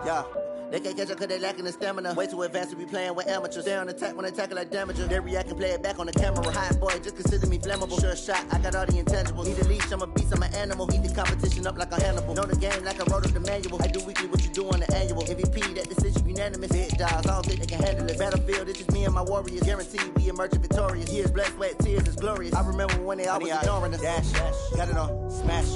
Yeah. They can't catch up cause they lacking the stamina. Way too advanced to be playing with amateurs. Stay on attack when they tackle like damager. They react and play it back on the camera. Hot boy, just consider me flammable. Sure shot, I got all the intangibles. Need a leash, I'm a beast, I'm an animal. Eat the competition up like a Hannibal. Know the game like I wrote up the manual. I do weekly what you do on the annual. MVP, that decision unanimous. Big dogs, I don't think they can handle it. Battlefield, it's just me and my warriors. Guaranteed we emerging victorious. Years, blood, sweat, tears, it's glorious. I remember when they always ignoring us. Dash, got it on, smash,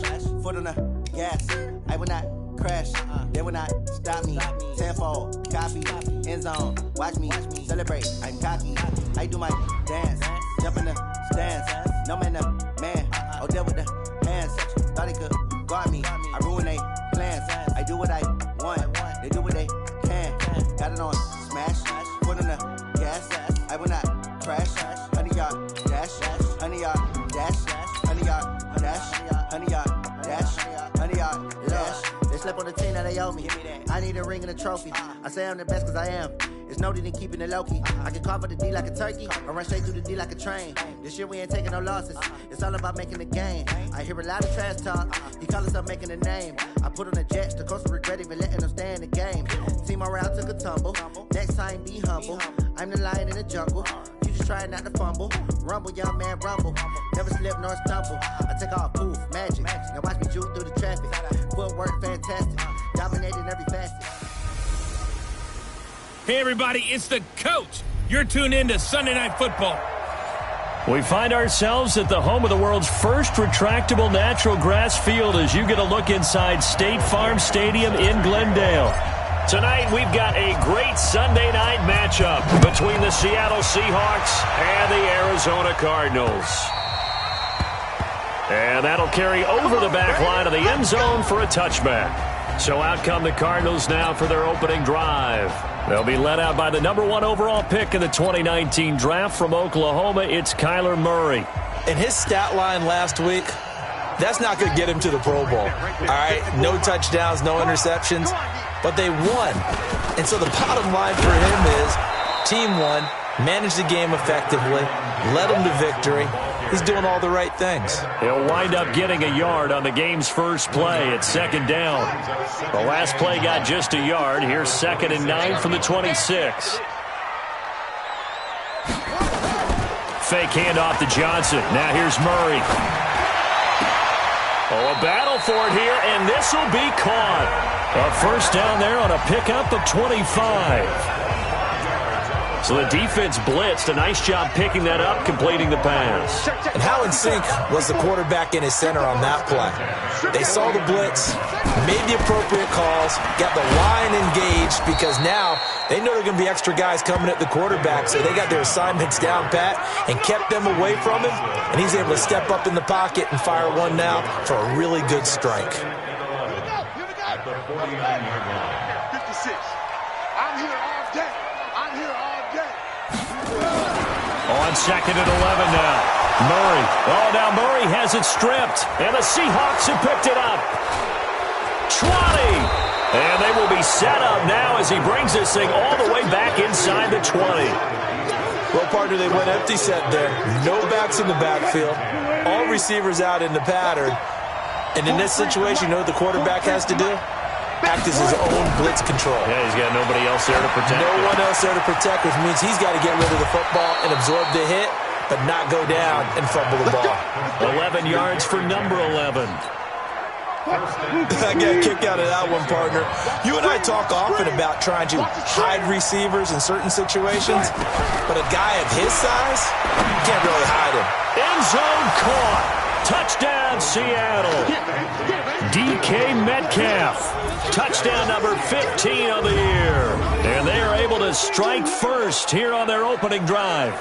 foot on the gas. I will not crash, they will not stop me. Tenfold, copy, end zone, watch me celebrate. I'm cocky, I do my dance, jump in the stands. No man, the man, oh, there with the hands. Thought he could guard me, I ruin they plans. I do what I want, they do what they can. Got it on smash, foot on the gas. I will not crash, 100-yard dash, 100-yard dash, 100-yard dash, 100-yard dash, 100-yard dash. They slept on the team that they owe me. I need a ring and a trophy. I say I'm the best cause I am. It's no need in keeping it low-key. I can carve up the D like a turkey or run straight through the D like a train. This year we ain't taking no losses. It's all about making the game. I hear a lot of trash talk. He call us up making a name. I put on the Jets. The coach will regret even letting them stay in the game. Team morale took a tumble. Next time be humble. I'm the lion in the jungle. You just trying not to fumble. Rumble, young man, rumble. Never slip nor stumble. I take off, poof, magic. Now watch me juke through the traffic. Footwork fantastic. Dominating every facet. Hey, everybody, it's the coach. You're tuned in to Sunday Night Football. We find ourselves at the home of the world's first retractable natural grass field as you get a look inside State Farm Stadium in Glendale. Tonight, we've got a great Sunday night matchup between the Seattle Seahawks and the Arizona Cardinals. And that'll carry over the back line of the end zone for a touchback. So out come the Cardinals now for their opening drive. They'll be led out by the #1 overall pick in the 2019 draft from Oklahoma. It's Kyler Murray. And his stat line last week, that's not going to get him to the Pro Bowl. All right, no touchdowns, no interceptions, but they won. And so the bottom line for him is team won, managed the game effectively, led them to victory. He's doing all the right things. He'll wind up getting a yard on the game's first play at second down. The last play got just a yard. Here's 2nd and 9 from the 26. Fake handoff to Johnson. Now here's Murray. Oh, a battle for it here, and this will be caught. A first down there on a pickup of 25. So the defense blitzed. A nice job picking that up, completing the pass. And how in sync was the quarterback in his center on that play? They saw the blitz, made the appropriate calls, got the line engaged because now they know there are going to be extra guys coming at the quarterback, so they got their assignments down pat and kept them away from him, and he's able to step up in the pocket and fire one now for a really good strike. At the 49-yard line. 56. I'm here all day. I'm here all day. On 2nd and 11 now. Murray. Oh, now Murray has it stripped. And the Seahawks have picked it up. 20. And they will be set up now as he brings this thing all the way back inside the 20. Well, partner, they went empty set there. No backs in the backfield. All receivers out in the pattern. And in this situation, you know what the quarterback has to do? Act as his own blitz control. Yeah, he's got nobody else there to protect. No one else there to protect, which means he's got to get rid of the football and absorb the hit, but not go down and fumble the ball. 11 yards for number 11. I get a kick out of that one, partner. You and I talk often about trying to hide receivers in certain situations, but a guy of his size, you can't really hide him. End zone caught. Touchdown, Seattle. DK Metcalf. Touchdown number 15 on the year. And they are able to strike first here on their opening drive.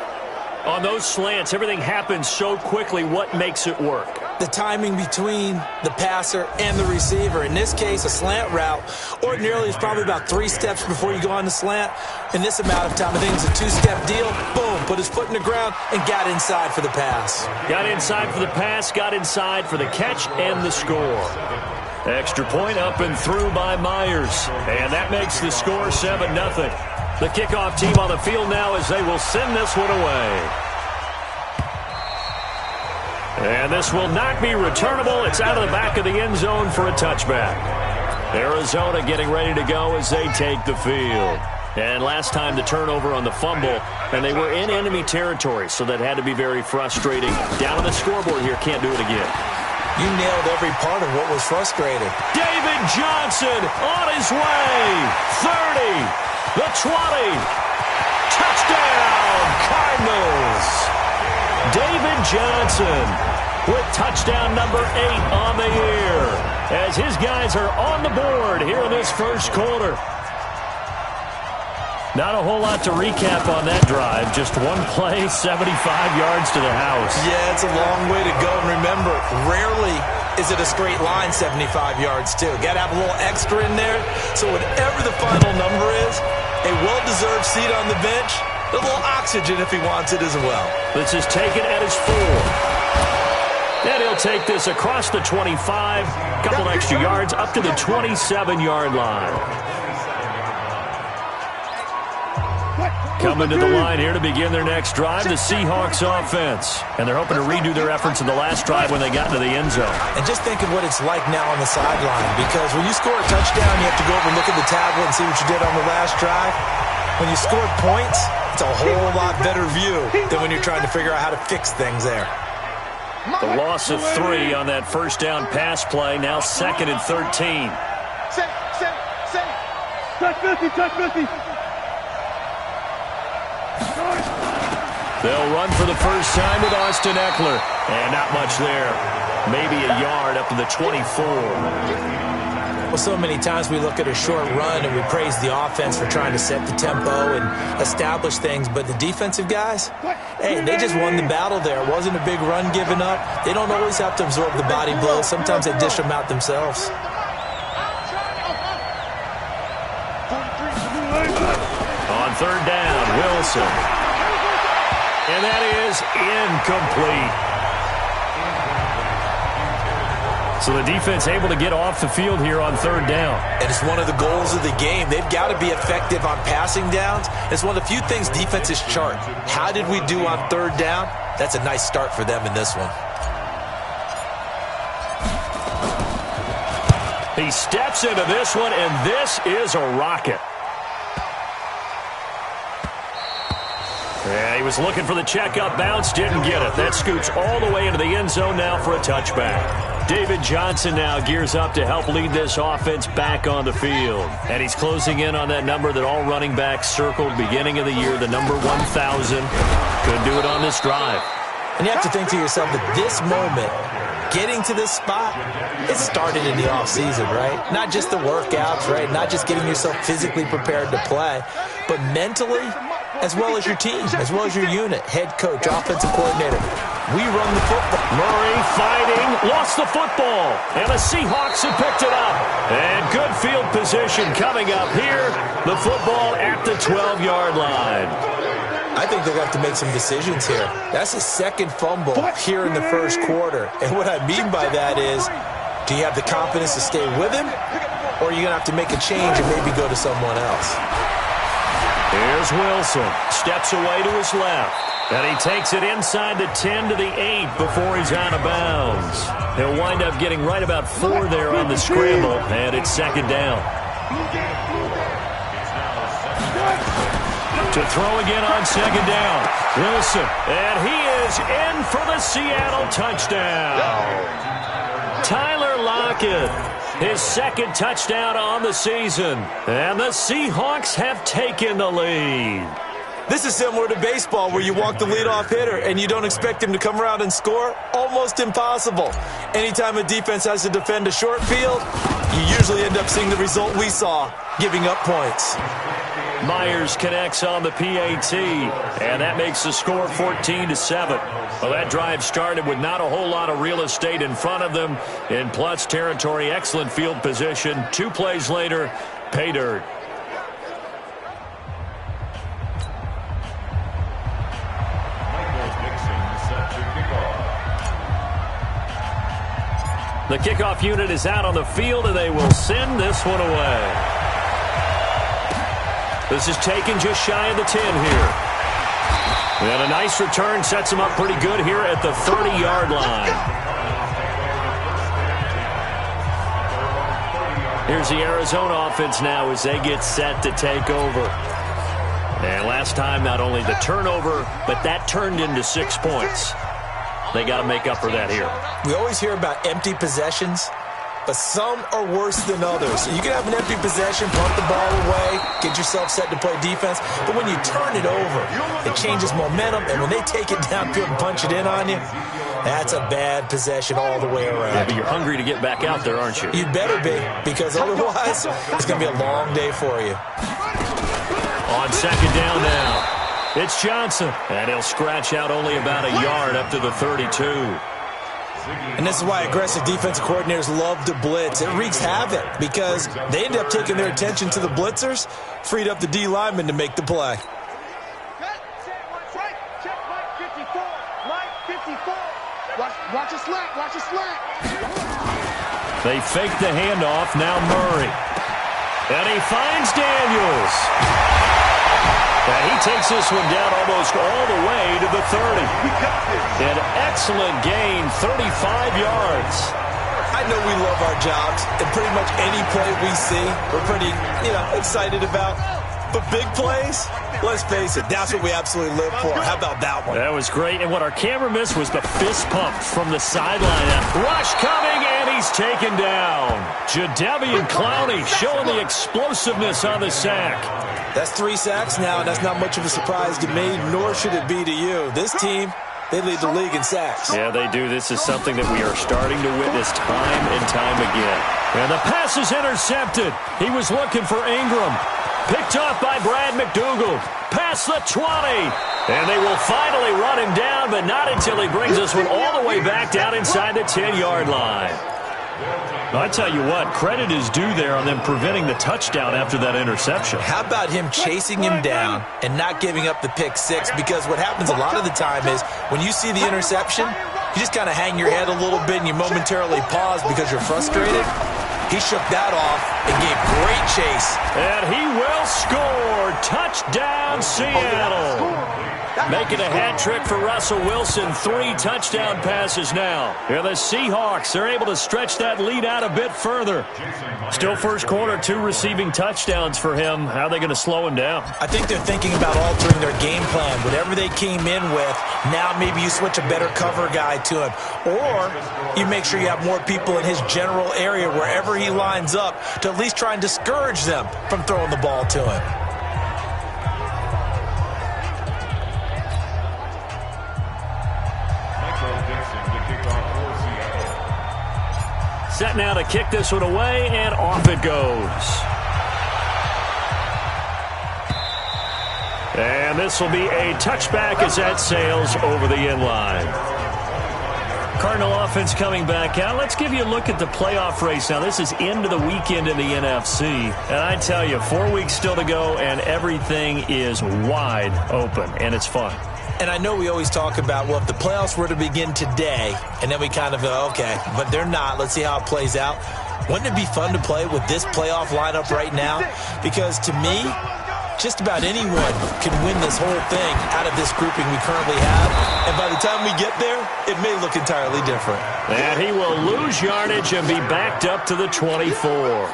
On those slants, everything happens so quickly. What makes it work? The timing between the passer and the receiver. In this case, a slant route ordinarily is probably about 3 steps before you go on the slant. In this amount of time, I think it's a 2-step deal. Boom, put his foot in the ground and got inside for the pass. Got inside for the pass, got inside for the catch and the score. Extra point up and through by Myers. And that makes the score 7-0. The kickoff team on the field now as they will send this one away. And this will not be returnable. It's out of the back of the end zone for a touchback. Arizona getting ready to go as they take the field. And last time the turnover on the fumble, and they were in enemy territory, so that had to be very frustrating. Down on the scoreboard here, can't do it again. You nailed every part of what was frustrating. David Johnson on his way. 30, the 20. Touchdown, Cardinals. David Johnson with touchdown number 8 on the year as his guys are on the board here in this first quarter. Not a whole lot to recap on that drive. Just one play, 75 yards to the house. Yeah, it's a long way to go. And remember, rarely is it a straight line 75 yards, too. Got to have a little extra in there. So whatever the final number is, a well-deserved seat on the bench, a little oxygen if he wants it as well. Let's just take it at his 4. And he'll take this across the 25, couple extra yards up to the 27-yard line. Coming to the line here to begin their next drive, the Seahawks offense. And they're hoping to redo their efforts in the last drive when they got into the end zone. And just think of what it's like now on the sideline, because when you score a touchdown, you have to go over and look at the tablet and see what you did on the last drive. When you scored points, it's a whole lot better view than when you're trying to figure out how to fix things there. The loss of 3 on that first down pass play, now 2nd and 13. Touch 50. They'll run for the first time with Austin Eckler. And not much there. Maybe a yard up to the 24. Well, so many times we look at a short run and we praise the offense for trying to set the tempo and establish things. But the defensive guys, hey, they just won the battle there. It wasn't a big run given up. They don't always have to absorb the body blows. Sometimes they dish them out themselves. On 3rd down, Wilson. And that is incomplete. So the defense able to get off the field here on 3rd down. And it's one of the goals of the game. They've got to be effective on passing downs. It's one of the few things defenses chart. How did we do on 3rd down? That's a nice start for them in this one. He steps into this one, and this is a rocket. Yeah, he was looking for the checkup bounce, didn't get it. That scoots all the way into the end zone now for a touchback. David Johnson now gears up to help lead this offense back on the field. And he's closing in on that number that all running backs circled beginning of the year, the number 1,000. Could do it on this drive. And you have to think to yourself that this moment, getting to this spot, it started in the offseason, right? Not just the workouts, right? Not just getting yourself physically prepared to play, but mentally, as well as your team, as well as your unit, head coach, offensive coordinator. We run the football. Murray fighting, lost the football, and the Seahawks have picked it up. And good field position coming up here. The football at the 12-yard line. I think they'll have to make some decisions here. That's his 2nd fumble here in the first quarter. And what I mean by that is, do you have the confidence to stay with him, or are you going to have to make a change and maybe go to someone else? Here's Wilson. Steps away to his left. And he takes it inside the 10 to the 8 before he's out of bounds. He'll wind up getting right about 4 there on the scramble, and it's 2nd down. To throw again on 2nd down. Wilson, and he is in for the Seattle touchdown. Tyler Lockett, his 2nd touchdown on the season. And the Seahawks have taken the lead. This is similar to baseball where you walk the leadoff hitter and you don't expect him to come around and score. Almost impossible. Anytime a defense has to defend a short field, you usually end up seeing the result we saw, giving up points. Myers connects on the PAT, and that makes the score 14-7. Well, that drive started with not a whole lot of real estate in front of them. In plus territory, excellent field position. 2 plays later, pay dirt. The kickoff unit is out on the field, and they will send this one away. This is taken just shy of the 10 here. And a nice return sets him up pretty good here at the 30-yard line. Here's the Arizona offense now as they get set to take over. And last time, not only the turnover, but that turned into 6 points. They got to make up for that here. We always hear about empty possessions, but some are worse than others. You can have an empty possession, pump the ball away, get yourself set to play defense, but when you turn it over, it changes momentum, and when they take it downfield and punch it in on you, that's a bad possession all the way around. Yeah, but you're hungry to get back out there, aren't you? You better be, because otherwise it's going to be a long day for you. On second down now, it's Johnson, and he'll scratch out only about a yard up to the 32. And this is why aggressive defensive coordinators love to blitz. It wreaks havoc because they end up taking their attention to the blitzers, freed up the D lineman to make the play. Watch a slant, watch a slant. They fake the handoff, now Murray. And he finds Daniels. And he takes this one down almost all the way to the 30. An excellent gain, 35 yards. I know we love our jobs, and pretty much any play we see, we're pretty, excited about. But big plays, let's face it, that's what we absolutely live for. How about that one? That was great, and what our camera missed was the fist pump from the sideline. Rush coming, and he's taken down. Jadeveon Clowney showing the explosiveness on the sack. That's 3 sacks now, and that's not much of a surprise to me, nor should it be to you. This team, they lead the league in sacks. Yeah, they do. This is something that we are starting to witness time and time again. And the pass is intercepted. He was looking for Ingram. Picked off by Brad McDougal. Past the 20. And they will finally run him down, but not until he brings this one all the way back down inside the 10-yard line. I tell you what, credit is due there on them preventing the touchdown after that interception. How about him chasing him down and not giving up the pick six? Because what happens a lot of the time is when you see the interception, you just kind of hang your head a little bit and you momentarily pause because you're frustrated. He shook that off and gave great chase. And he will score. Touchdown, Seattle. Making a hat trick for Russell Wilson. 3 touchdown passes now. And the Seahawks are able to stretch that lead out a bit further. Still first quarter, 2 receiving touchdowns for him. How are they going to slow him down? I think they're thinking about altering their game plan. Whatever they came in with, now maybe you switch a better cover guy to him. Or you make sure you have more people in his general area wherever he lines up to at least try and discourage them from throwing the ball to him. Set now to kick this one away, and off it goes. And this will be a touchback as that sails over the end line. Cardinal offense coming back out. Let's give you a look at the playoff race now. This is into the weekend in the NFC. And I tell you, 4 weeks still to go, and everything is wide open, and it's fun. And I know we always talk about, well, if the playoffs were to begin today, and then we kind of go, okay, but they're not. Let's see how it plays out. Wouldn't it be fun to play with this playoff lineup right now? Because to me, just about anyone can win this whole thing out of this grouping we currently have. And by the time we get there, it may look entirely different. And he will lose yardage and be backed up to the 24.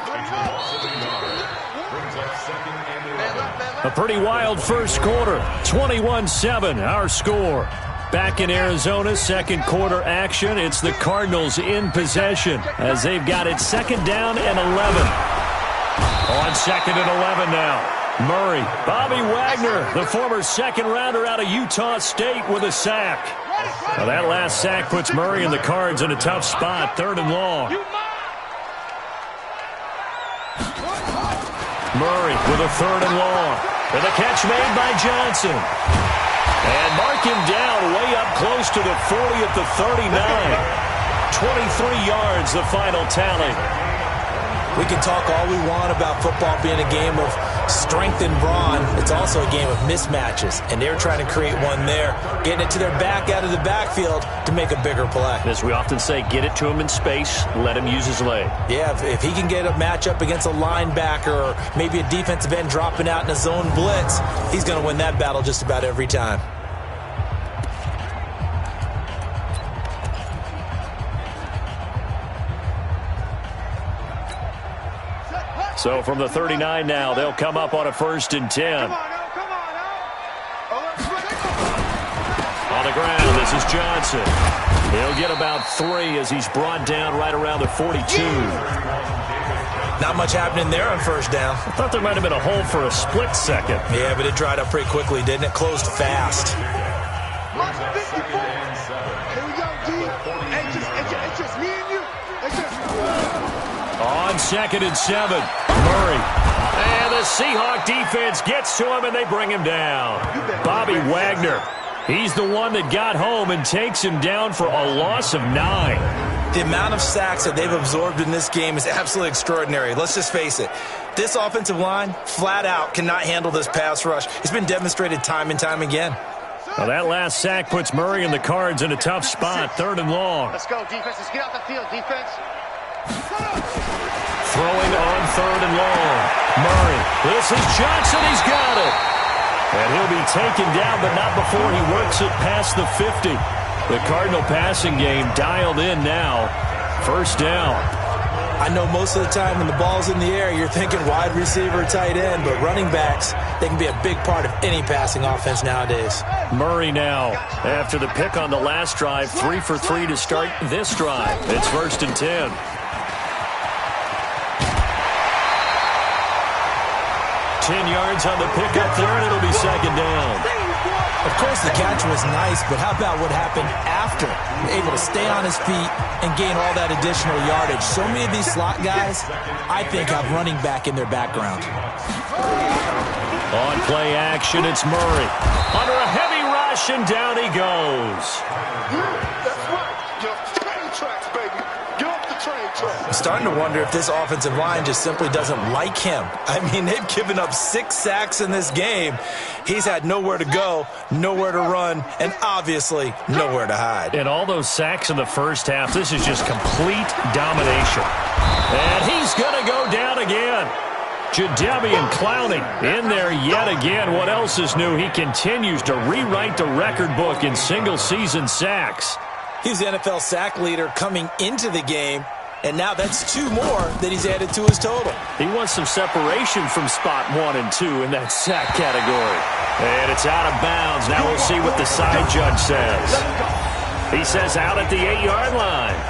A pretty wild first quarter, 21-7, our score. Back in Arizona, second quarter action. It's the Cardinals in possession as they've got it second down and 11. On second and 11 now. Murray, Bobby Wagner, the former second rounder out of Utah State with a sack. Now that last sack puts Murray and the Cards in a tough spot, third and long. Murray with a third and long. And the catch made by Johnson. And mark him down way up close to the 40 at the 39. 23 yards, the final tally. We can talk all we want about football being a game of strength and brawn. It's also a game of mismatches, and they're trying to create one there, getting it to their back out of the backfield to make a bigger play. As we often say, get it to him in space, let him use his leg. Yeah, if he can get a matchup against a linebacker or maybe a defensive end dropping out in a zone blitz, he's going to win that battle just about every time. So from the 39 now, they'll come up on a 1st and 10. On the ground, this is Johnson. He'll get about 3 as he's brought down right around the 42. Not much happening there on 1st down. I thought there might have been a hole for a split second. Yeah, but it dried up pretty quickly, didn't it? Closed fast. Here we go, D. It's just me and you. On 2nd and 7, Murray. And the Seahawk defense gets to him, and they bring him down. Bobby Wagner. He's the one that got home and takes him down for a loss of 9. The amount of sacks that they've absorbed in this game is absolutely extraordinary. Let's just face it. This offensive line, flat out, cannot handle this pass rush. It's been demonstrated time and time again. Well, that last sack puts Murray and the Cards in a tough spot, 3rd and long. Let's go, defense. Let's get out the field, defense. Throwing on 3rd and long. Murray. This is Johnson. He's got it. And he'll be taken down, but not before he works it past the 50. The Cardinal passing game dialed in now. 1st down. I know most of the time when the ball's in the air, you're thinking wide receiver, tight end, but running backs, they can be a big part of any passing offense nowadays. Murray now, after the pick on the last drive, 3 for 3 to start this drive. It's 1st and 10. Yards on the pickup there, and it'll be 2nd down. Of course, the catch was nice, but how about what happened after? Able to stay on his feet and gain all that additional yardage. So many of these slot guys, I think, have running back in their background. On play action, it's Murray. Under a heavy rush, and down he goes. That's right. Get off the train tracks, baby. Get off the train tracks. I'm starting to wonder if this offensive line just simply doesn't like him. I mean, they've given up 6 sacks in this game. He's had nowhere to go, nowhere to run, and obviously nowhere to hide. And all those sacks in the first half, this is just complete domination. And he's going to go down again. Jadeveon Clowney in there yet again. What else is new? He continues to rewrite the record book in single-season sacks. He's the NFL sack leader coming into the game, and now that's 2 more that he's added to his total. He wants some separation from spot 1 and 2 in that sack category. And it's out of bounds. Now we'll see what the side judge says. He says out at the 8-yard line.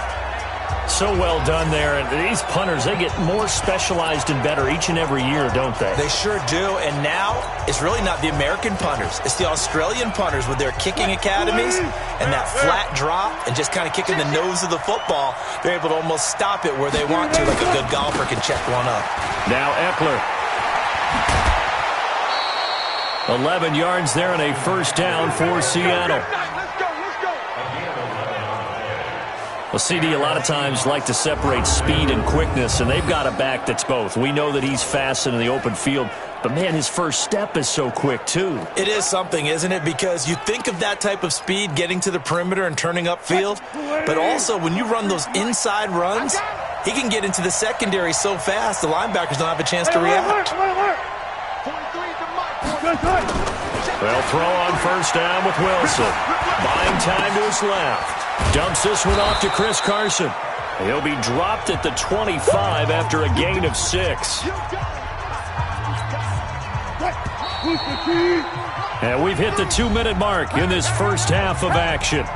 So well done there. And these punters, they get more specialized and better each and every year, don't they? They sure do. And now it's really not the American punters. It's the Australian punters with their kicking academies and that flat drop and just kind of kicking the nose of the football. They're able to almost stop it where they want to, like a good golfer can check one up. Now Eckler. 11 yards there and a 1st down for Seattle. Well, CD, a lot of times like to separate speed and quickness, and they've got a back that's both. We know that he's fast in the open field, but, man, his first step is so quick, too. It is something, isn't it? Because you think of that type of speed getting to the perimeter and turning upfield, but also when you run those inside runs, he can get into the secondary so fast the linebackers don't have a chance to react. They'll throw on 1st down with Wilson. Buying time to his left. Dumps this one off to Chris Carson. He'll be dropped at the 25 after a gain of 6. And we've hit the 2-minute mark in this first half of action.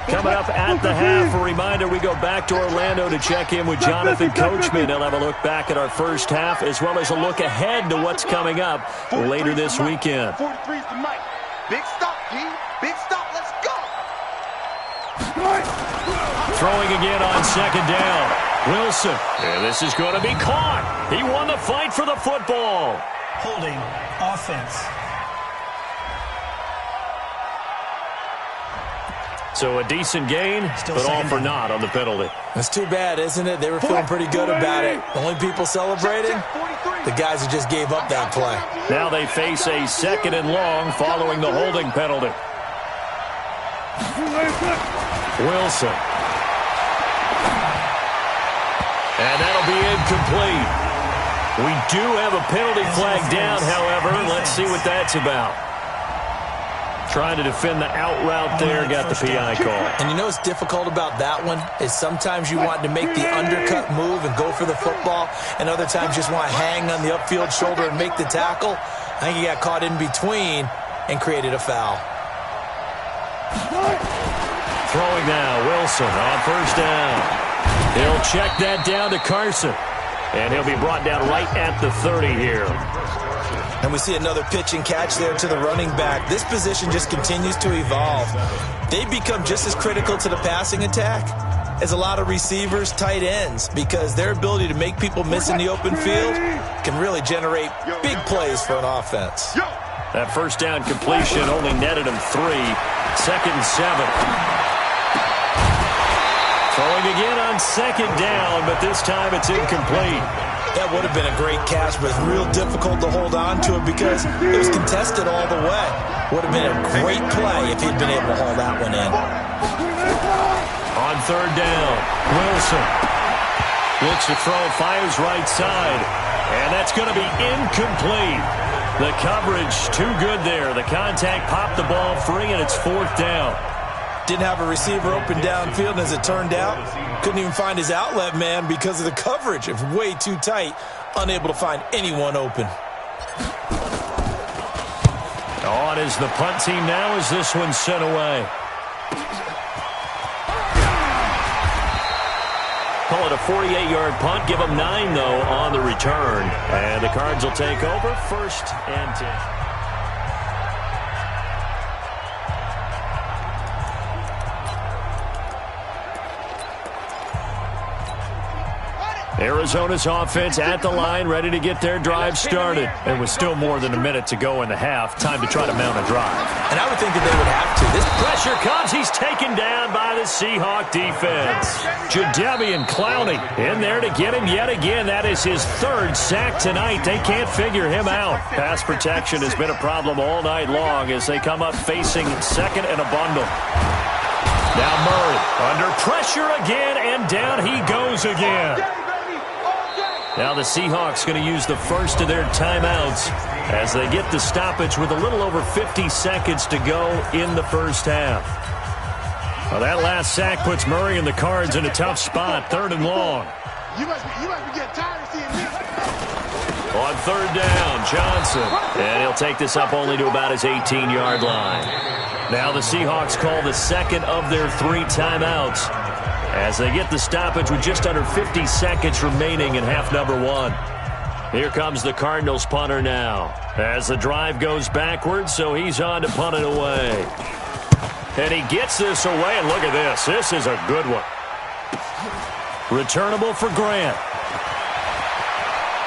Coming up at the half, a reminder, we go back to Orlando to check in with Jonathan Coachman. He'll have a look back at our first half as well as a look ahead to what's coming up later this weekend. 43's the mic. Big stop, G. Big stop. Let's go. Throwing again on 2nd down. Wilson. And this is going to be caught. He won the fight for the football. Holding offense. So a decent gain, but all for naught on the penalty. That's too bad, isn't it? They were feeling pretty good about it. The only people celebrating, the guys who just gave up that play. Now they face a 2nd and long following the holding penalty. Wilson. And that'll be incomplete. We do have a penalty flag down, however. Let's see what that's about. Trying to defend the out route there, got the PI call. And you know what's difficult about that one is sometimes you want to make the undercut move and go for the football, and other times you just want to hang on the upfield shoulder and make the tackle. I think he got caught in between and created a foul. Throwing now, Wilson on first down. He'll check that down to Carson, and he'll be brought down right at the 30 here. And we see another pitch and catch there to the running back. This position just continues to evolve. They become just as critical to the passing attack as a lot of receivers, tight ends, because their ability to make people miss in the open field can really generate big plays for an offense. That first down completion only netted him 3. 2nd and 7. Throwing again on 2nd down, but this time it's incomplete. That would have been a great catch, but it's real difficult to hold on to it because it was contested all the way. Would have been a great play if he'd been able to haul that one in. On 3rd down, Wilson looks to throw, fires right side, and that's going to be incomplete. The coverage too good there. The contact popped the ball free, and it's 4th down. Didn't have a receiver open downfield, and as it turned out, couldn't even find his outlet man because of the coverage. It was way too tight, unable to find anyone open. On is the punt team now as this one's sent away. Call it a 48-yard punt. Give them 9, though, on the return. And the Cards will take over 1st and 10. Arizona's offense at the line, ready to get their drive started. And with still more than a minute to go in the half, time to try to mount a drive. And I would think that they would have to. This pressure comes. He's taken down by the Seahawk defense. Jadeveon Clowney in there to get him yet again. That is his 3rd sack tonight. They can't figure him out. Pass protection has been a problem all night long as they come up facing 2nd and a bundle. Now Murray under pressure again, and down he goes again. Now the Seahawks going to use the first of their timeouts as they get the stoppage with a little over 50 seconds to go in the first half. Well, that last sack puts Murray and the Cards in a tough spot, 3rd and long. You must be getting tired of seeing me. On 3rd down, Johnson. And he'll take this up only to about his 18-yard line. Now the Seahawks call the 2nd of their 3 timeouts as they get the stoppage with just under 50 seconds remaining in half number 1. Here comes the Cardinals punter now as the drive goes backwards, so he's on to punt it away. And he gets this away, and look at this. This is a good one. Returnable for Grant.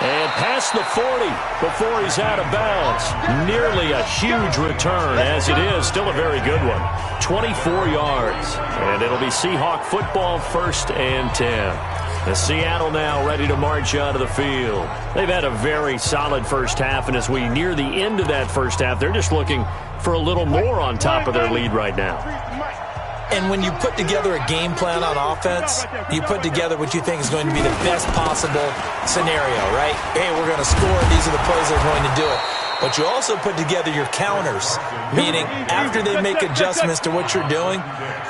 And past the 40 before he's out of bounds. Nearly a huge return, as it is. Still a very good one. 24 yards. And it'll be Seahawk football, 1st and 10. The Seattle now ready to march onto the field. They've had a very solid first half, and as we near the end of that first half, they're just looking for a little more on top of their lead right now. And when you put together a game plan on offense, you put together what you think is going to be the best possible scenario, right? Hey, we're going to score. These are the plays that are going to do it. But you also put together your counters, meaning after they make adjustments to what you're doing,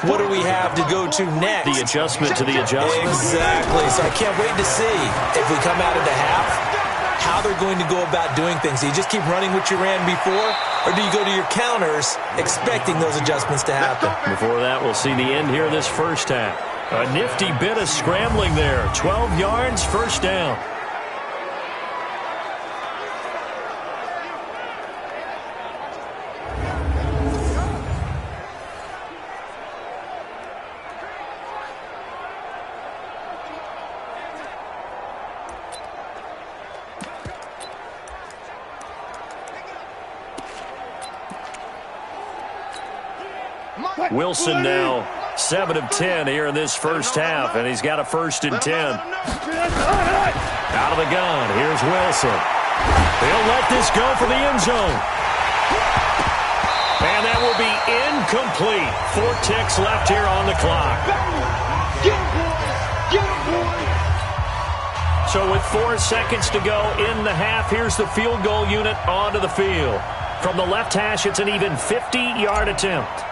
what do we have to go to next? The adjustment to the adjustment. Exactly. So I can't wait to see if we come out of the half, how they're going to go about doing things. Do you just keep running what you ran before, or do you go to your counters expecting those adjustments to happen? Before that, we'll see the end here of this first half. A nifty bit of scrambling there. 12 yards, 1st down. Wilson now 7 of 10 here in this first half, and he's got a 1st and 10. Out of the gun, here's Wilson. He'll let this go for the end zone. And that will be incomplete. 4 ticks left here on the clock. So with 4 seconds to go in the half, here's the field goal unit onto the field. From the left hash, it's an even 50-yard attempt.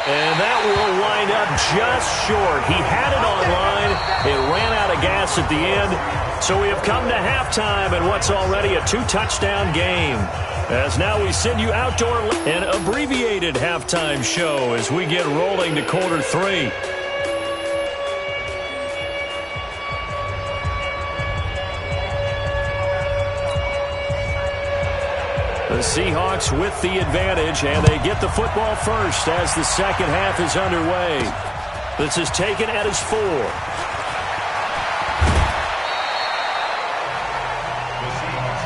And that will wind up just short. He had it online. It ran out of gas at the end. So we have come to halftime in what's already a 2-touchdown game. As now we send you outdoor an abbreviated halftime show as we get rolling to quarter 3. The Seahawks with the advantage, and they get the football first as the second half is underway. This is taken at his 4.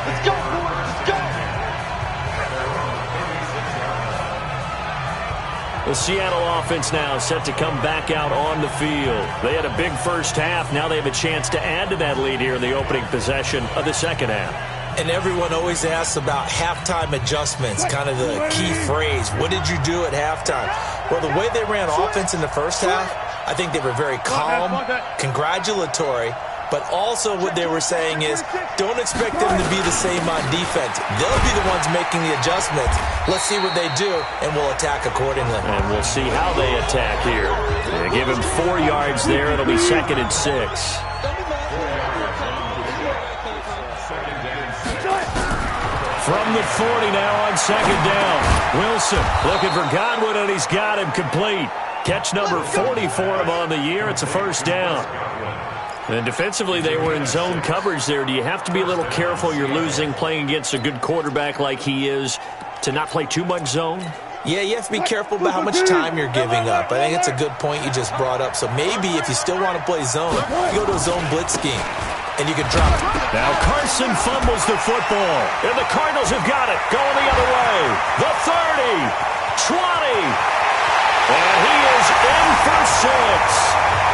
Let's go, boys. Let's go. The Seattle offense now set to come back out on the field. They had a big first half. Now they have a chance to add to that lead here in the opening possession of the second half. And everyone always asks about halftime adjustments, kind of the key phrase. What did you do at halftime? Well, the way they ran offense in the first half, I think they were very calm, congratulatory, but also what they were saying is don't expect them to be the same on defense. They'll be the ones making the adjustments. Let's see what they do, and we'll attack accordingly. And we'll see how they attack here. They give him 4 yards there. It'll be 2nd and 6. From the 40 now on 2nd down. Wilson looking for Godwin, and he's got him complete. Catch number 40 for him on the year. It's a first down. And defensively, they were in zone coverage there. Do you have to be a little careful? You're losing playing against a good quarterback like he is to not play too much zone? Yeah, you have to be careful about how much time you're giving up. I think it's a good point you just brought up. So maybe if you still want to play zone, you go to a zone blitz scheme, and you can drop it. Now Carson fumbles the football, and the Cardinals have got it. Going the other way. The 30, 20, and he is in for 6.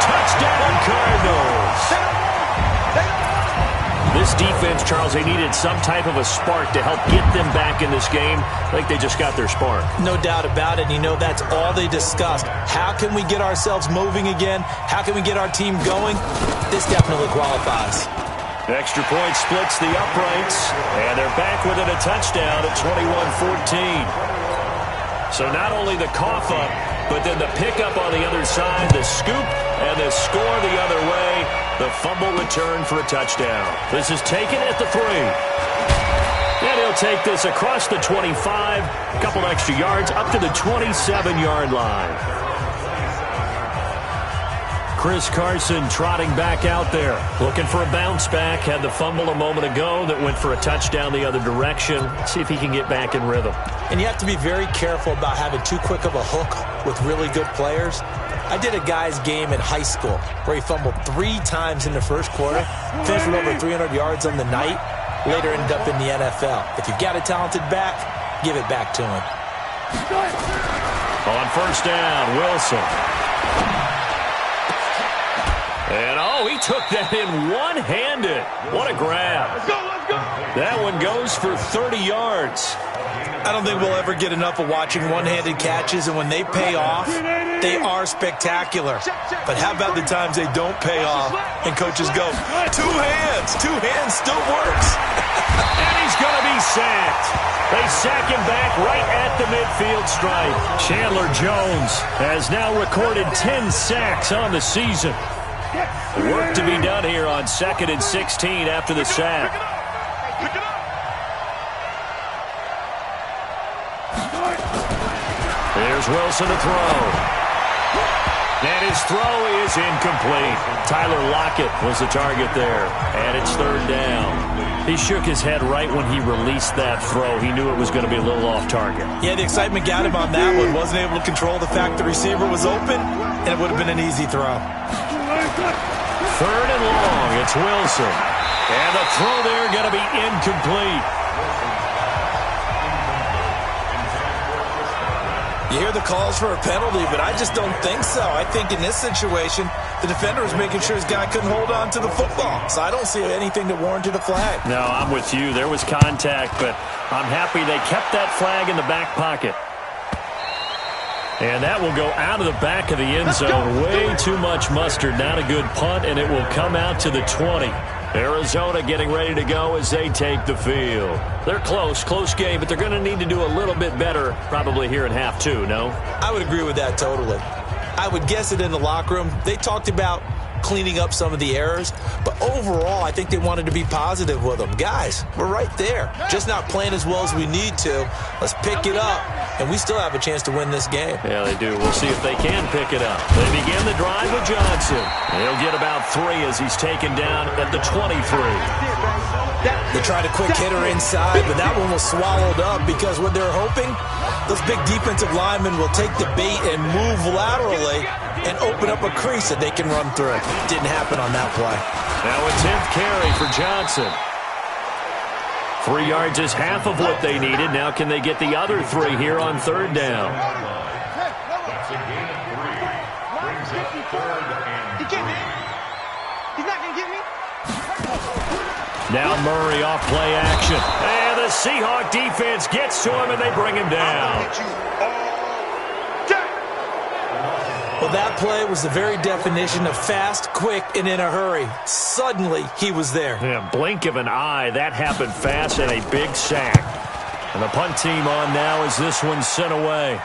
Touchdown, Cardinals. This defense, Charles, they needed some type of a spark to help get them back in this game. I think they just got their spark. No doubt about it. You know, that's all they discussed. How can we get ourselves moving again? How can we get our team going? This definitely qualifies. Extra point splits the uprights, and they're back within a touchdown at 21-14. So not only the cough up, but then the pickup on the other side, the scoop, and the score the other way. The fumble return for a touchdown. This is taken at the 3. And he'll take this across the 25, a couple extra yards, up to the 27-yard line. Chris Carson trotting back out there, looking for a bounce back. Had the fumble a moment ago that went for a touchdown the other direction. See if he can get back in rhythm. And you have to be very careful about having too quick of a hook with really good players. I did a guy's game in high school where he fumbled 3 times in the first quarter, finished with over 300 yards on the night, later ended up in the NFL. If you've got a talented back, give it back to him. On first down, Wilson. And, he took that in one-handed. What a grab. Let's go, let's go. That one goes for 30 yards. I don't think we'll ever get enough of watching one-handed catches, and when they pay off, they are spectacular. But how about the times they don't pay off, and coaches go, 2 hands. 2 hands still works. And he's going to be sacked. They sack him back right at the midfield stripe. Chandler Jones has now recorded 10 sacks on the season. Work to be done here on 2nd and 16 after the sack. There's Wilson to throw. And his throw is incomplete. Tyler Lockett was the target there. And it's 3rd down. He shook his head right when he released that throw. He knew it was going to be a little off target. Yeah, the excitement got him on that one. Wasn't able to control the fact the receiver was open, and it would have been an easy throw. 3rd and long. It's Wilson. And the throw there going to be incomplete. You hear the calls for a penalty, but I just don't think so. I think in this situation, the defender was making sure his guy couldn't hold on to the football. So I don't see anything that warranted a flag. No, I'm with you. There was contact, but I'm happy they kept that flag in the back pocket. And that will go out of the back of the end zone. Way too much mustard. Not a good punt, and it will come out to the 20. Arizona getting ready to go as they take the field. They're close game, but they're going to need to do a little bit better probably here in half two, no? I would agree with that totally. I would guess it in the locker room. They talked about cleaning up some of the errors, but overall I think they wanted to be positive with them. Guys, we're right there, just not playing as well as we need to. Let's pick it up, and we still have a chance to win this game. Yeah, they do. We'll see if they can pick it up. They begin the drive with Johnson. He'll get about 3 as he's taken down at the 23. They tried a quick hitter inside, but that one was swallowed up because what they're hoping, those big defensive linemen will take the bait and move laterally and open up a crease that they can run through. Didn't happen on that play. Now a 10th carry for Johnson. 3 yards is half of what they needed. Now can they get the other 3 here on 3rd down? Now Murray off play action. And the Seahawk defense gets to him and they bring him down. Well, that play was the very definition of fast, quick, and in a hurry. Suddenly, he was there. Yeah, blink of an eye. That happened fast and a big sack. And the punt team on now as this one's sent away.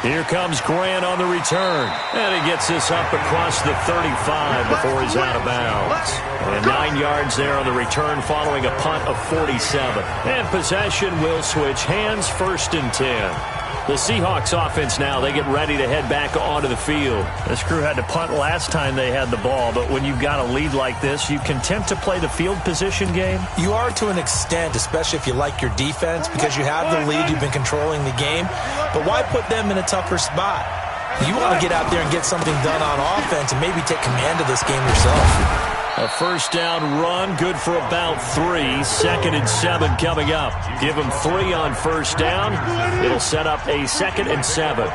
Here comes Grant on the return. And he gets this up across the 35 before he's out of bounds. And 9 yards there on the return following a punt of 47. And possession will switch hands, 1st and 10. The Seahawks offense now, they get ready to head back onto the field. This crew had to punt last time they had the ball, but when you've got a lead like this, you content to play the field position game? You are to an extent, especially if you like your defense, because you have the lead, you've been controlling the game. But why put them in a tougher spot? You want to get out there and get something done on offense and maybe take command of this game yourself. A 1st down run, good for about 3. 2nd and 7 coming up. Give them 3 on 1st down. It'll set up a 2nd and 7.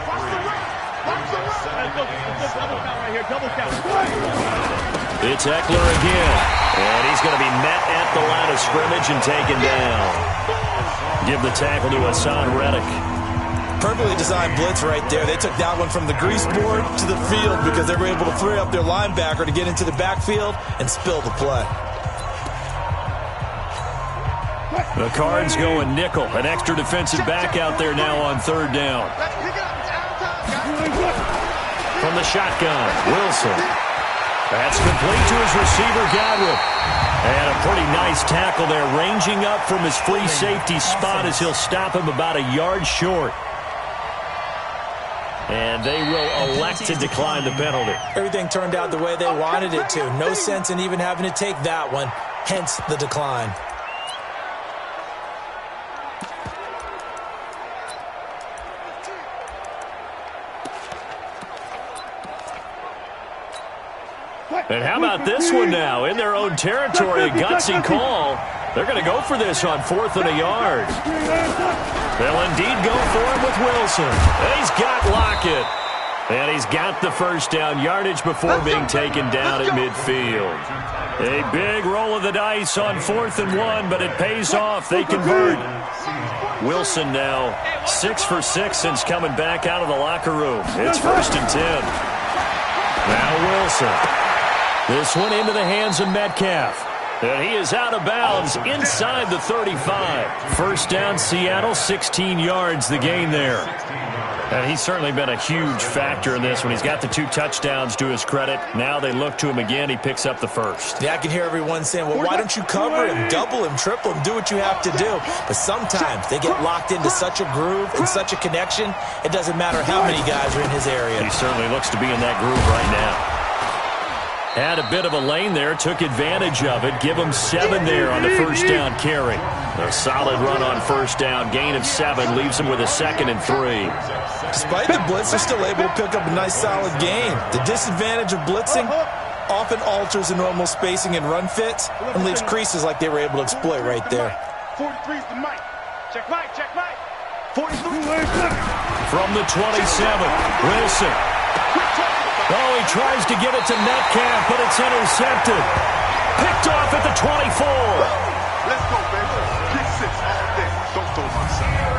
It's Eckler again. And he's going to be met at the line of scrimmage and taken down. Give the tackle to Hassan Reddick. Perfectly designed blitz right there. They took that one from the grease board to the field because they were able to free up their linebacker to get into the backfield and spill the play. The Cards going nickel. An extra defensive back out there now on 3rd down. From the shotgun, Wilson. That's complete to his receiver, Godwin. And a pretty nice tackle there, ranging up from his free safety spot as he'll stop him about a yard short. And they will elect to decline the penalty. Everything turned out the way they wanted it to. No sense in even having to take that one, hence the decline. And how about this one now? In their own territory, a gutsy call. They're going to go for this on 4th and a yard. They'll indeed go for it with Wilson. And he's got Lockett. And he's got the 1st down yardage before being taken down at midfield. A big roll of the dice on 4th and 1, but it pays off. They convert. Wilson now 6 for 6 since coming back out of the locker room. It's 1st and 10. Now Wilson. This one into the hands of Metcalf. And he is out of bounds inside the 35. 1st down, Seattle, 16 yards the gain there. And he's certainly been a huge factor in this one. He's got the 2 touchdowns to his credit. Now they look to him again. He picks up the 1st. Yeah, I can hear everyone saying, well, why don't you cover him, double him, triple him, do what you have to do. But sometimes they get locked into such a groove and such a connection, it doesn't matter how many guys are in his area. He certainly looks to be in that groove right now. Had a bit of a lane there, took advantage of it. Give him 7 there on the 1st down carry. A solid run on 1st down, gain of 7, leaves him with a 2nd and 3. Despite the blitz, they're still able to pick up a nice solid gain. The disadvantage of blitzing often alters the normal spacing and run fits and leaves creases like they were able to exploit right there. 43's the mic. Check mic, check mic. 43. From the 27, Wilson. Oh, he tries to get it to Metcalf, but it's intercepted. Picked off at the 24. Let's go, baby. Pick 6 all day. Don't throw my side.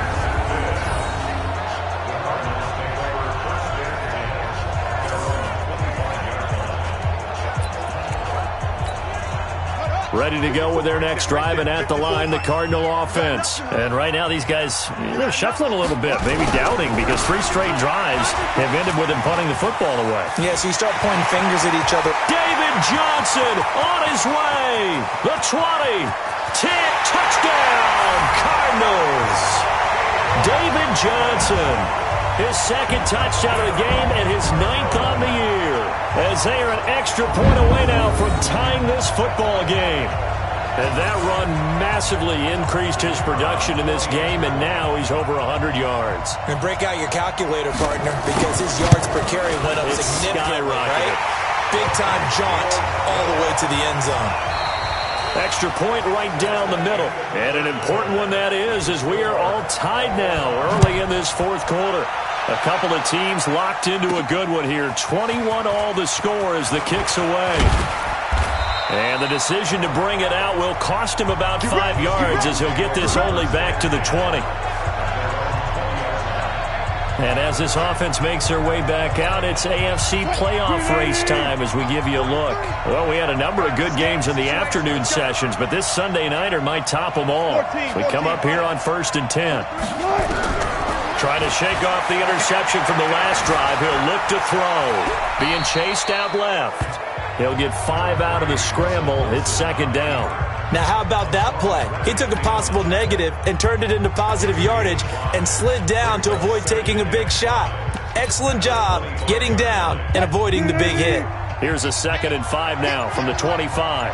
ready to go with their next drive, and at the line, the Cardinal offense. And right now, these guys, they're shuffling a little bit, maybe doubting, because 3 straight drives have ended with them punting the football away. Yeah, so you start pointing fingers at each other. David Johnson on his way. The 20. Tick, touchdown, Cardinals. David Johnson, his 2nd touchdown of the game and his 9th on the year, as they are an extra point away now from tying this football game. And that run massively increased his production in this game, and now he's over 100 yards. And break out your calculator, partner, because his yards per carry went up significantly, right? Big-time jaunt all the way to the end zone. Extra point right down the middle. And an important one that is, as we are all tied now early in this 4th quarter. A couple of teams locked into a good one here. 21 all the score as the kick's away. And the decision to bring it out will cost him about 5 yards, as he'll get this only back to the 20. And as this offense makes their way back out, it's AFC playoff race time as we give you a look. Well, we had a number of good games in the afternoon sessions, but this Sunday nighter might top them all. We come up here on 1st and 10. Trying to shake off the interception from the last drive. He'll look to throw. Being chased out left. He'll get 5 out of the scramble. It's 2nd down. Now, how about that play? He took a possible negative and turned it into positive yardage and slid down to avoid taking a big shot. Excellent job getting down and avoiding the big hit. Here's a 2nd and 5 now from the 25.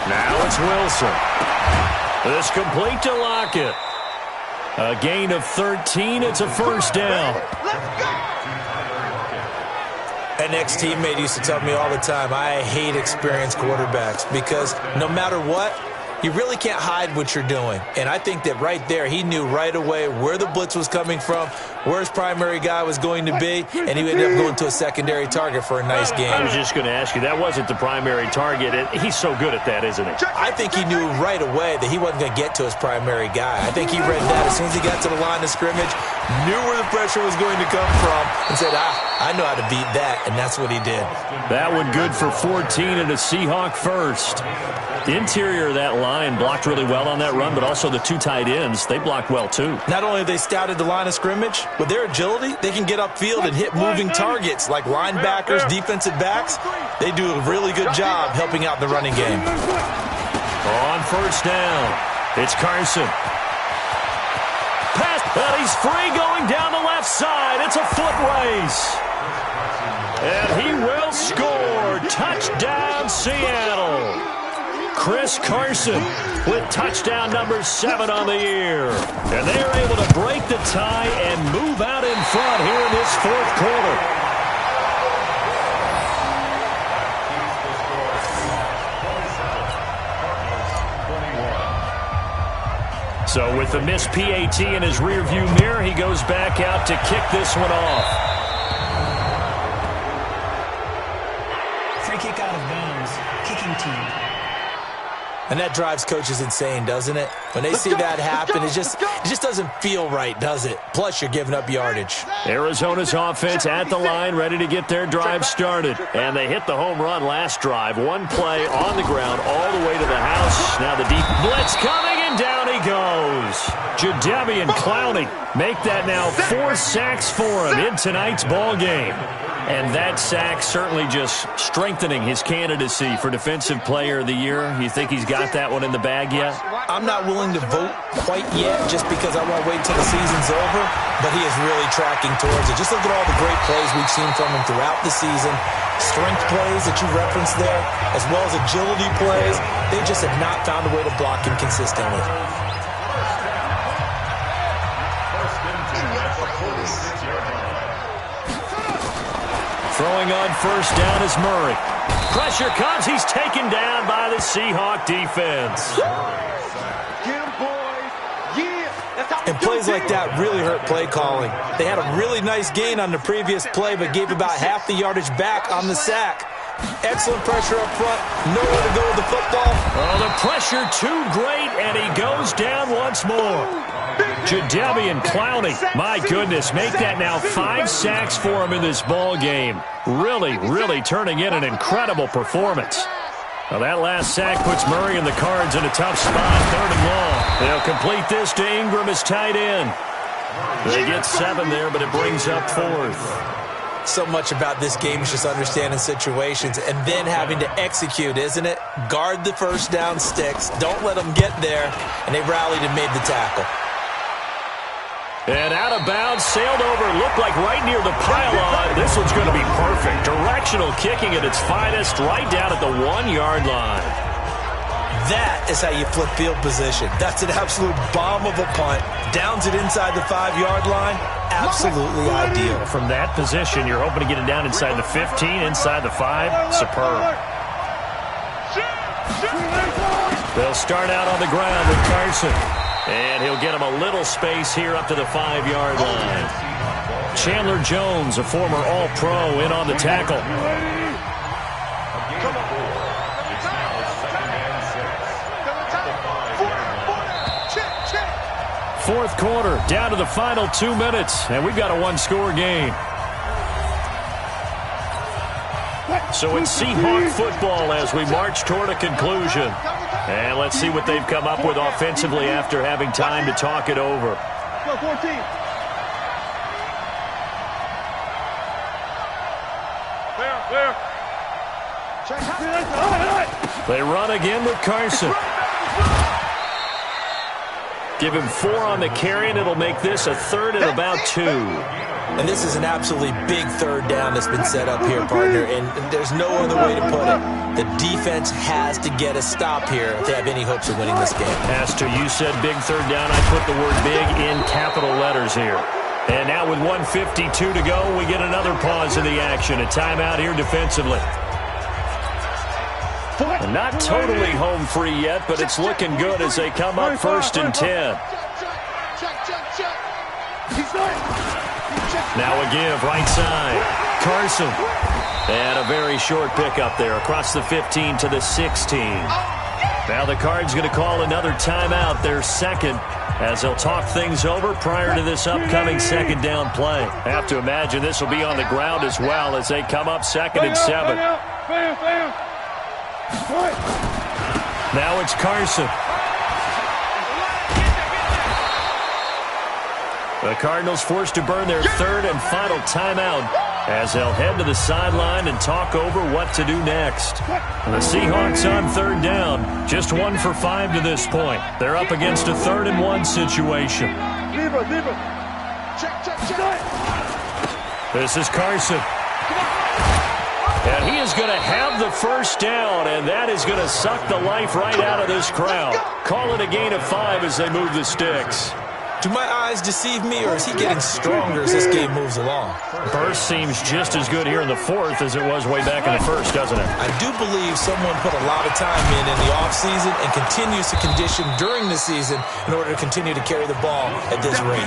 Now it's Wilson. This complete to Lockett. A gain of 13. It's a 1st down. An ex-teammate used to tell me all the time, I hate experienced quarterbacks because no matter what, you really can't hide what you're doing. And I think that right there, he knew right away where the blitz was coming from, where his primary guy was going to be, and he ended up going to a secondary target for a nice game. I was just going to ask you, that wasn't the primary target. He's so good at that, isn't he? I think he knew right away that he wasn't going to get to his primary guy. I think he read that as soon as he got to the line of scrimmage, knew where the pressure was going to come from, and said, I know how to beat that, and that's what he did. That one good for 14 and a Seahawk 1st. The interior of that line blocked really well on that run, but also the 2 tight ends, they blocked well too. Not only have they scouted the line of scrimmage, with their agility, they can get upfield and hit moving targets like linebackers, defensive backs. They do a really good job helping out the running game. On 1st down, it's Carson. Pass, and he's free going down the left side. It's a foot race. And he will score. Touchdown, Seattle. Chris Carson with touchdown number 7 on the year. And they are able to break the tie and move out in front here in this 4th quarter. So with the missed PAT in his rearview mirror, he goes back out to kick this one off. Free kick out of bounds. Kicking team. And that drives coaches insane, doesn't it? When they see that happen, it just doesn't feel right, does it? Plus, you're giving up yardage. Arizona's offense at the line, ready to get their drive started. And they hit the home run last drive. One play on the ground all the way to the house. Now the deep blitz coming, and down he goes. Jadeveon Clowney make that now 4 sacks for him in tonight's ball game. And that sack certainly just strengthening his candidacy for Defensive Player of the Year. You think he's got that one in the bag yet? I'm not willing to vote quite yet just because I want to wait until the season's over, but he is really tracking towards it. Just look at all the great plays we've seen from him throughout the season. Strength plays that you referenced there, as well as agility plays. They just have not found a way to block him consistently. Throwing on 1st down is Murray. Pressure comes. He's taken down by the Seahawk defense. And plays like that really hurt play calling. They had a really nice gain on the previous play, but gave about half the yardage back on the sack. Excellent pressure up front. Nowhere to go with the football. Oh, the pressure too great, and he goes down once once more. Jadeveon Clowney, my goodness, make that now 5 sacks for him in this ball game. Really turning in an incredible performance. Well, that last sack puts Murray and the Cards in a tough spot, 3rd and long. They'll complete this to Ingram as tight end. They get 7 there, but it brings up 4th. So much about this game is just understanding situations and then having to execute, isn't it? Guard the first down sticks. Don't let them get there. And they rallied and made the tackle. And out of bounds, sailed over, looked like right near the pylon. This one's going to be perfect. Directional kicking at its finest, right down at the 1-yard line. That is how you flip field position. That's an absolute bomb of a punt. Downs it inside the 5-yard line. Absolutely ideal. From that position, you're hoping to get it down inside the 15, inside the 5. Superb. They'll start out on the ground with Carson. And he'll get him a little space here up to the 5-yard line. Chandler Jones, a former All-Pro, in on the tackle. Fourth quarter, down to the final 2 minutes, and we've got a 1-score game. So it's Seahawk football as we march toward a conclusion. And let's see what they've come up with offensively after having time to talk it over. They run again with Carson. Give him 4 on the carry, and it'll make this a 3rd and about 2. And this is an absolutely big 3rd down that's been set up here, partner, and there's no other way to put it. The defense has to get a stop here if they have any hopes of winning this game. Pastor, you said big 3rd down. I put the word big in capital letters here. And now with 1:52 to go, we get another pause in the action. A timeout here defensively. Not totally home free yet, but it's looking good as they come up 1st and 10. Now a give, right side. Carson. And a very short pickup there across the 15 to the 16. Now the Cards going to call another timeout, their 2nd, as they'll talk things over prior to this upcoming 2nd down play. I have to imagine this will be on the ground as well as they come up 2nd and 7. Now it's Carson. The Cardinals forced to burn their 3rd and final timeout as they'll head to the sideline and talk over what to do next. The Seahawks on 3rd down, just 1 for 5 to this point. They're up against a 3rd and 1 situation. This is Carson. And he is going to have the 1st down, and that is going to suck the life right out of this crowd. Call it a gain of 5 as they move the sticks. Do my eyes deceive me, or is he getting stronger as this game moves along? Burst seems just as good here in the 4th as it was way back in the 1st, doesn't it? I do believe someone put a lot of time in the offseason and continues to condition during the season in order to continue to carry the ball at this rate.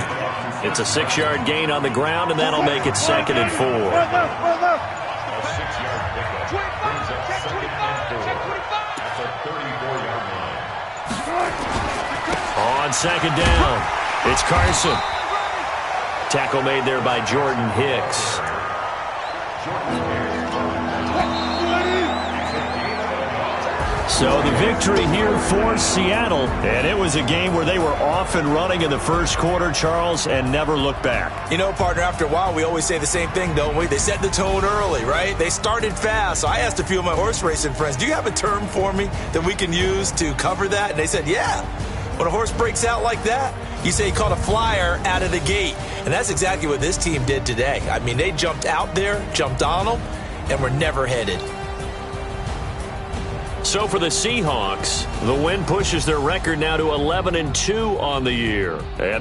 It's a 6-yard gain on the ground, and that'll make it 2nd and 4. On 2nd down, it's Carson. Tackle made there by Jordan Hicks. So the victory here for Seattle, and it was a game where they were off and running in the 1st quarter, Charles, and never looked back. You know, partner, after a while, we always say the same thing, don't we? They set the tone early, right? They started fast. So I asked a few of my horse racing friends, do you have a term for me that we can use to cover that? And they said, yeah. When a horse breaks out like that, you say he caught a flyer out of the gate. And that's exactly what this team did today. I mean, they jumped out there, jumped on them, and were never headed. So for the Seahawks, the win pushes their record now to 11-2 on the year. And